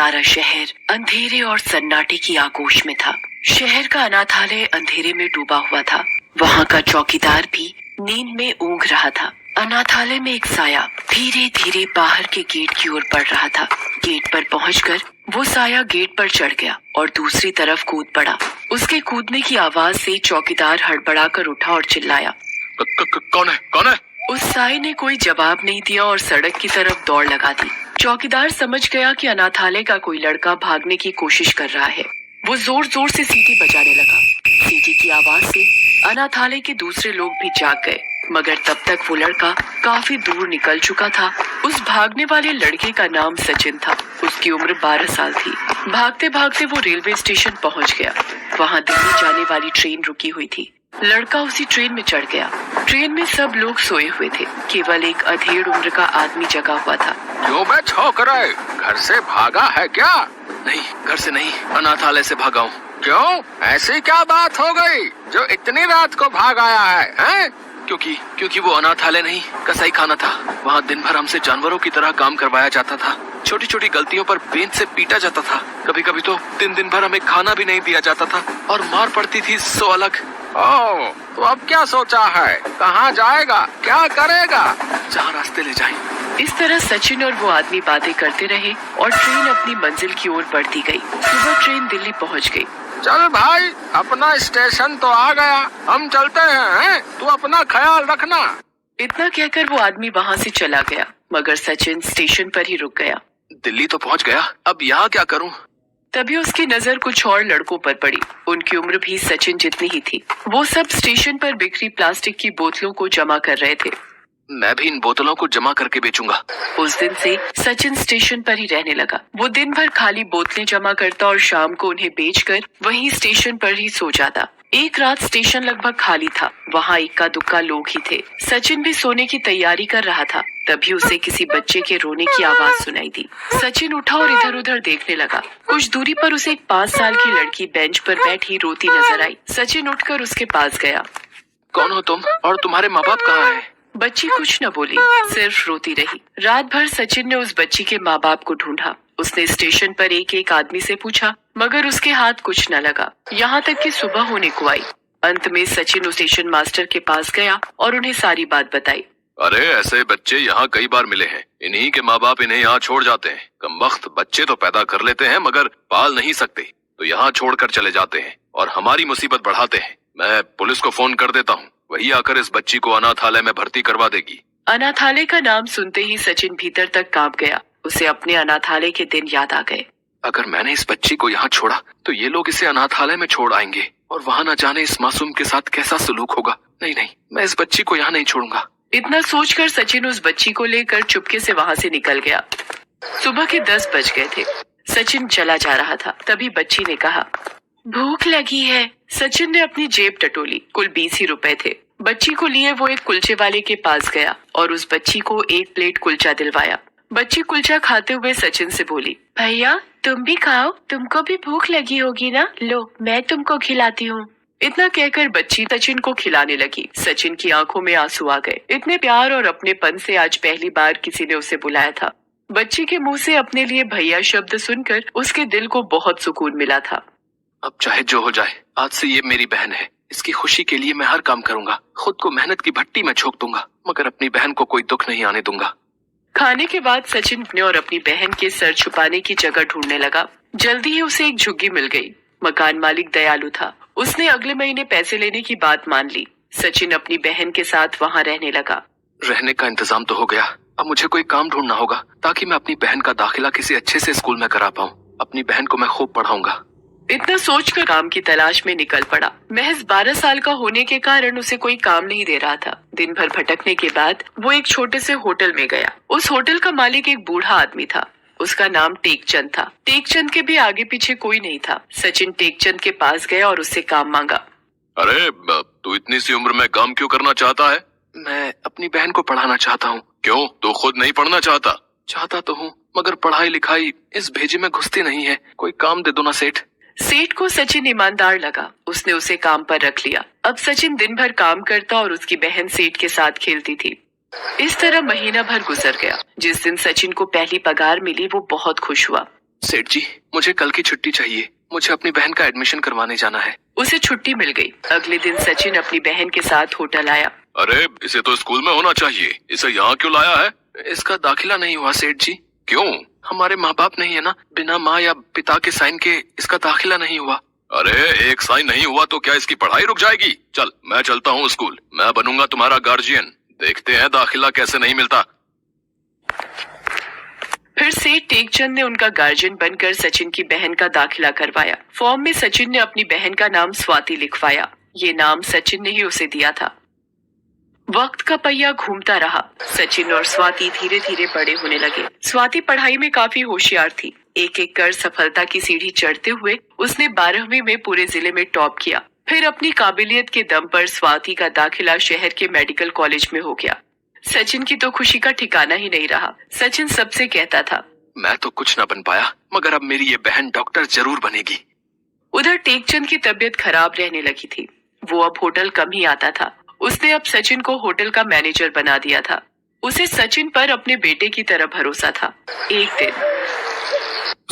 सारा शहर अंधेरे और सन्नाटे की आगोश में था। शहर का अनाथालय अंधेरे में डूबा हुआ था। वहाँ का चौकीदार भी नींद में ऊँघ रहा था। अनाथालय में एक साया धीरे धीरे बाहर के गेट की ओर बढ़ रहा था। गेट पर पहुंचकर वो साया गेट पर चढ़ गया और दूसरी तरफ कूद पड़ा। उसके कूदने की आवाज से चौकीदार हड़बड़ाकर उठा और चिल्लाया, कौन है? कौन है? उस साये ने कोई जवाब नहीं दिया और सड़क की तरफ दौड़ लगा दी। चौकीदार समझ गया कि अनाथालय का कोई लड़का भागने की कोशिश कर रहा है। वो जोर जोर से सीटी बजाने लगा। सीटी की आवाज से अनाथालय के दूसरे लोग भी जाग गए, मगर तब तक वो लड़का काफी दूर निकल चुका था। उस भागने वाले लड़के का नाम सचिन था। उसकी उम्र 12 साल थी। भागते भागते वो रेलवे स्टेशन पहुंच गया। वहाँ दिल्ली जाने वाली ट्रेन रुकी हुई थी। लड़का उसी ट्रेन में चढ़ गया। ट्रेन में सब लोग सोए हुए थे। केवल एक अधेड़ उम्र का आदमी जगा हुआ था। क्यों बे छोकरे, घर से भागा है क्या? नहीं, घर से नहीं, अनाथालय से भागा हूँ। क्यों, ऐसी क्या बात हो गई जो इतनी रात को भाग आया है, हैं? क्योंकि वो अनाथालय नहीं, कसाई खाना था। वहाँ दिन भर हमसे जानवरों की तरह काम करवाया जाता था। छोटी छोटी गलतियों पर बेंच से पीटा जाता था। कभी कभी तो दिन भर हमें खाना भी नहीं दिया जाता था और मार पड़ती थी सो अलग। ओह, तो अब क्या सोचा है? कहाँ जाएगा, क्या करेगा? जहाँ रास्ते ले जाए। इस तरह सचिन और वो आदमी बातें करते रहे और ट्रेन अपनी मंजिल की ओर बढ़ती गई। सुबह ट्रेन दिल्ली पहुंच गई। चल भाई, अपना स्टेशन तो आ गया, हम चलते हैं, तू अपना ख्याल रखना। इतना कहकर वो आदमी वहाँ से चला गया, मगर सचिन स्टेशन पर ही रुक गया। दिल्ली तो पहुंच गया, अब यहाँ क्या करूँ? तभी उसकी नजर कुछ और लड़कों पर पड़ी। उनकी उम्र भी सचिन जितनी ही थी। वो सब स्टेशन पर बिखरी प्लास्टिक की बोतलों को जमा कर रहे थे। मैं भी इन बोतलों को जमा करके बेचूंगा। उस दिन से सचिन स्टेशन पर ही रहने लगा। वो दिन भर खाली बोतलें जमा करता और शाम को उन्हें बेचकर वहीं स्टेशन पर ही सो जाता। एक रात स्टेशन लगभग खाली था। वहाँ इक्का दुक्का लोग ही थे। सचिन भी सोने की तैयारी कर रहा था। तभी उसे किसी बच्चे के रोने की आवाज सुनाई दी। सचिन उठा और इधर उधर देखने लगा। कुछ दूरी पर उसे एक 5 साल की लड़की बेंच पर बैठी रोती नजर आई। सचिन उठकर उसके पास गया। कौन हो तुम और तुम्हारे माँ बाप कहाँ हैं? बच्ची कुछ न बोली, सिर्फ रोती रही। रात भर सचिन ने उस बच्ची के माँ बाप को ढूंढा। उसने स्टेशन पर एक एक आदमी से पूछा, मगर उसके हाथ कुछ न लगा। यहाँ तक कि सुबह होने को आई। अंत में सचिन उस स्टेशन मास्टर के पास गया और उन्हें सारी बात बताई। अरे ऐसे बच्चे यहाँ कई बार मिले हैं। इन्हीं के माँ बाप इन्हें यहाँ छोड़ जाते हैं। कमबख्त बच्चे तो पैदा कर लेते हैं मगर पाल नहीं सकते, तो यहाँ छोड़कर चले जाते हैं और हमारी मुसीबत बढ़ाते हैं। मैं पुलिस को फोन कर देता हूँ, वही आकर इस बच्ची को अनाथालय में भर्ती करवा देगी। अनाथालय का नाम सुनते ही सचिन भीतर तक कांप गया। उसे अपने अनाथालय के दिन याद आ गए। अगर मैंने इस बच्ची को यहाँ छोड़ा तो ये लोग इसे अनाथालय में छोड़ आएंगे और वहाँ न जाने इस मासूम के साथ कैसा सलूक होगा। नहीं, मैं इस बच्ची को यहाँ नहीं छोड़ूंगा। इतना सोचकर सचिन उस बच्ची को लेकर चुपके से वहाँ से निकल गया। सुबह के 10 बज गए थे। सचिन चला जा रहा था। तभी बच्ची ने कहा, भूख लगी है। सचिन ने अपनी जेब टटोली। कुल 20 ही रुपए थे। बच्ची को लिए वो एक कुलचे वाले के पास गया और उस बच्ची को एक प्लेट कुलचा दिलवाया। बच्ची कुलचा खाते हुए सचिन से बोली, भैया तुम भी खाओ, तुमको भी भूख लगी होगी ना, लो मैं तुमको खिलाती हूँ। इतना कहकर बच्ची सचिन को खिलाने लगी। सचिन की आंखों में आंसू आ गए। इतने प्यार और अपनेपन से आज पहली बार किसी ने उसे बुलाया था। बच्ची के मुंह से अपने लिए भैया शब्द सुनकर उसके दिल को बहुत सुकून मिला था। अब चाहे जो हो जाए, आज से ये मेरी बहन है। इसकी खुशी के लिए मैं हर काम करूंगा। खुद को मेहनत की भट्टी में झोंक दूंगा, मगर अपनी बहन को कोई दुख नहीं आने दूंगा। खाने के बाद सचिन अपने और अपनी बहन के सर छुपाने की जगह ढूंढने लगा। जल्दी ही उसे एक झुग्गी मिल गई। मकान मालिक दयालु था। उसने अगले महीने पैसे लेने की बात मान ली। सचिन अपनी बहन के साथ वहाँ रहने लगा। रहने का इंतजाम तो हो गया, अब मुझे कोई काम ढूंढना होगा ताकि मैं अपनी बहन का दाखिला किसी अच्छे से स्कूल में करा पाऊँ। अपनी बहन को मैं खूब पढ़ाऊंगा। इतना सोचकर काम की तलाश में निकल पड़ा। महज 12 साल का होने के कारण उसे कोई काम नहीं दे रहा था। दिन भर भटकने के बाद वो एक छोटे से होटल में गया। उस होटल का मालिक एक बूढ़ा आदमी था। उसका नाम टेकचंद था। टेकचंद के भी आगे पीछे कोई नहीं था। सचिन टेकचंद के पास गया और उससे काम मांगा। अरे तू इतनी सी उम्र में काम क्यों करना चाहता है? मैं अपनी बहन को पढ़ाना चाहता हूँ। क्यों, तू खुद नहीं पढ़ना चाहता? चाहता तो हूँ, मगर पढ़ाई लिखाई इस भेजे में घुसती नहीं है। कोई काम दे दो ना सेठ। सेठ को सचिन ईमानदार लगा। उसने उसे काम पर रख लिया। अब सचिन दिन भर काम करता और उसकी बहन सेठ के साथ खेलती थी। इस तरह महीना भर गुजर गया। जिस दिन सचिन को पहली पगार मिली वो बहुत खुश हुआ। सेठ जी, मुझे कल की छुट्टी चाहिए। मुझे अपनी बहन का एडमिशन करवाने जाना है। उसे छुट्टी मिल गई। अगले दिन सचिन अपनी बहन के साथ होटल आया। अरे इसे तो स्कूल में होना चाहिए, इसे यहाँ क्यों लाया है? इसका दाखिला नहीं हुआ सेठ जी। क्यों? हमारे माँ बाप नहीं है ना, बिना माँ या पिता के साइन के इसका दाखिला नहीं हुआ। अरे एक साइन नहीं हुआ तो क्या इसकी पढ़ाई रुक जाएगी? चल मैं चलता हूँ स्कूल, मैं बनूंगा तुम्हारा गार्जियन। देखते हैं दाखिला कैसे नहीं मिलता। फिर सेठ टेकचंद ने उनका गार्जियन बनकर सचिन की बहन का दाखिला करवाया। फॉर्म में सचिन ने अपनी बहन का नाम स्वाति लिखवाया। ये नाम सचिन ने ही उसे दिया था। वक्त का पहिया घूमता रहा। सचिन और स्वाति धीरे धीरे बड़े होने लगे। स्वाति पढ़ाई में काफी होशियार थी। एक एक कर सफलता की सीढ़ी चढ़ते हुए उसने 12वीं में पूरे जिले में टॉप किया। फिर अपनी काबिलियत के दम पर स्वाति का दाखिला शहर के मेडिकल कॉलेज में हो गया। सचिन की तो खुशी का ठिकाना ही नहीं रहा। सचिन सबसे कहता था, मैं तो कुछ न बन पाया, मगर अब मेरी ये बहन डॉक्टर जरूर बनेगी। उधर टेकचंद की तबीयत खराब रहने लगी थी। वो अब होटल कम ही आता था। उसने अब सचिन को होटल का मैनेजर बना दिया था। उसे सचिन पर अपने बेटे की तरह भरोसा था। एक दिन,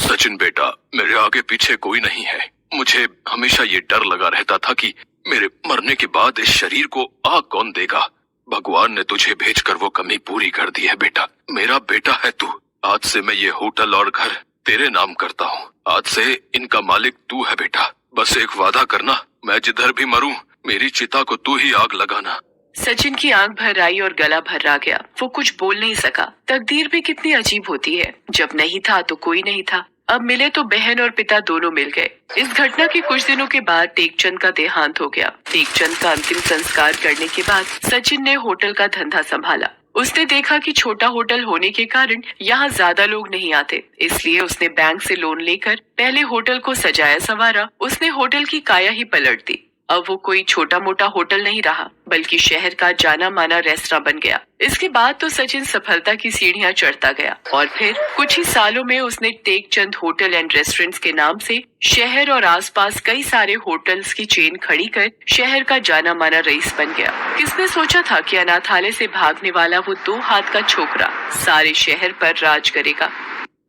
सचिन बेटा, मेरे आगे पीछे कोई नहीं है। मुझे हमेशा ये डर लगा रहता था कि मेरे मरने के बाद इस शरीर को आग कौन देगा। भगवान ने तुझे भेजकर वो कमी पूरी कर दी है बेटा। मेरा बेटा है तू। आज से मैं ये होटल और घर तेरे नाम करता हूँ। आज से इनका मालिक तू है बेटा। बस एक वादा करना, मैं जिधर भी मरूं मेरी चिता को तू ही आग लगाना। सचिन की आंख भर आई और गला भर्रा गया। वो कुछ बोल नहीं सका। तकदीर भी कितनी अजीब होती है। जब नहीं था तो कोई नहीं था। अब मिले तो बहन और पिता दोनों मिल गए। इस घटना के कुछ दिनों के बाद टेकचंद का देहांत हो गया। टेकचंद का अंतिम संस्कार करने के बाद सचिन ने होटल का धंधा संभाला। उसने देखा कि छोटा होटल होने के कारण यहाँ ज्यादा लोग नहीं आते, इसलिए उसने बैंक से लोन लेकर पहले होटल को सजाया संवारा। उसने होटल की काया ही पलट दी। अब वो कोई छोटा मोटा होटल नहीं रहा, बल्कि शहर का जाना माना रेस्तरां बन गया। इसके बाद तो सचिन सफलता की सीढ़ियां चढ़ता गया और फिर कुछ ही सालों में उसने टेकचंद होटल एंड रेस्टोरेंट्स के नाम से शहर और आसपास कई सारे होटल्स की चेन खड़ी कर शहर का जाना माना रईस बन गया। किसने सोचा था कि अनाथालय से भागने वाला वो 2 हाथ का छोकरा सारे शहर पर राज करेगा।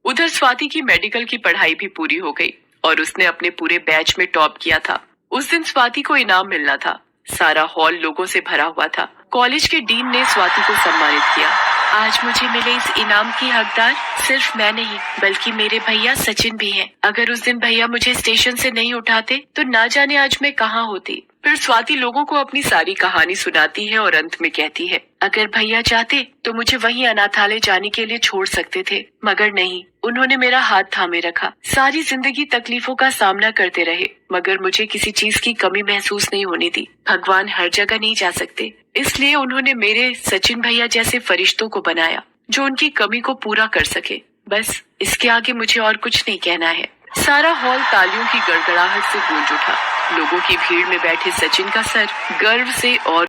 उधर स्वाति की मेडिकल की पढ़ाई भी पूरी हो गई और उसने अपने पूरे बैच में टॉप किया था। उस दिन स्वाति को इनाम मिलना था। सारा हॉल लोगों से भरा हुआ था। कॉलेज के डीन ने स्वाति को सम्मानित किया। आज मुझे मिले इस इनाम की हकदार सिर्फ मैं नहीं, बल्कि मेरे भैया सचिन भी हैं। अगर उस दिन भैया मुझे स्टेशन से नहीं उठाते तो ना जाने आज मैं कहाँ होती। फिर स्वाति लोगों को अपनी सारी कहानी सुनाती है और अंत में कहती है, अगर भैया चाहते तो मुझे वहीं अनाथालय जाने के लिए छोड़ सकते थे, मगर नहीं, उन्होंने मेरा हाथ थामे रखा। सारी जिंदगी तकलीफों का सामना करते रहे, मगर मुझे किसी चीज की कमी महसूस नहीं होने दी। भगवान हर जगह नहीं जा सकते, इसलिए उन्होंने मेरे सचिन भैया जैसे फरिश्तों को बनाया जो उनकी कमी को पूरा कर सके। बस इसके आगे मुझे और कुछ नहीं कहना है। सारा हॉल तालियों की गड़गड़ाहट से गूंज उठा। लोगों की भीड़ में बैठे सचिन का सर गर्व से और